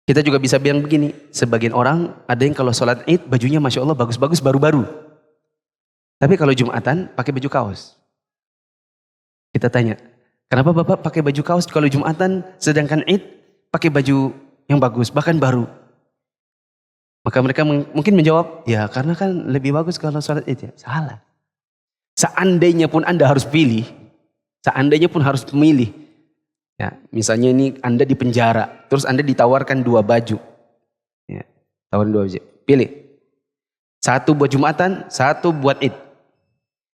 Kita juga bisa bilang begini, sebagian orang ada yang kalau sholat Id bajunya Masya Allah bagus-bagus baru-baru. Tapi kalau Jumatan pakai baju kaos. Kita tanya, kenapa Bapak pakai baju kaos kalau Jumatan sedangkan Id pakai baju yang bagus, bahkan baru? Maka mereka mungkin menjawab, ya karena kan lebih bagus kalau sholat Id. Ya, salah. Seandainya pun Anda harus pilih, seandainya pun harus memilih. Ya, misalnya ini Anda di penjara, terus Anda ditawarkan 2 baju. Ya, tawarin 2 baju. Pilih. 1 buat Jumatan, 1 buat Id.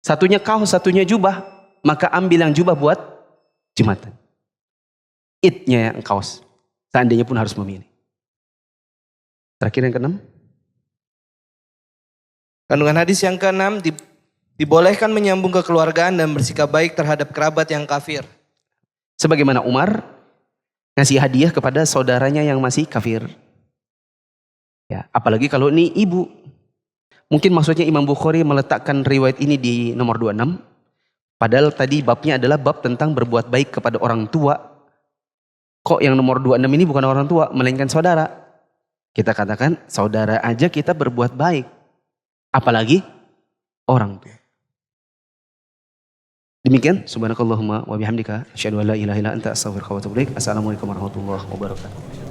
Satunya kaos, satunya jubah, maka ambil yang jubah buat Jumatan. Idnya yang kaos. Seandainya pun harus memilih. Terakhir yang ke-6. Kandungan hadis yang ke-6, dibolehkan menyambung kekeluargaan dan bersikap baik terhadap kerabat yang kafir. Sebagaimana Umar ngasih hadiah kepada saudaranya yang masih kafir. Ya, apalagi kalau ini ibu. Mungkin maksudnya Imam Bukhari meletakkan riwayat ini di nomor 26. Padahal tadi babnya adalah bab tentang berbuat baik kepada orang tua. Kok yang nomor 26 ini bukan orang tua, melainkan saudara. Kita katakan saudara aja kita berbuat baik. Apalagi orang tua. Demikian, subhanakallahumma wa bihamdika asyhadu an la ilaha illa anta astaghfiruka wa atubu ilaik. Assalamualaikum warahmatullahi wabarakatuh.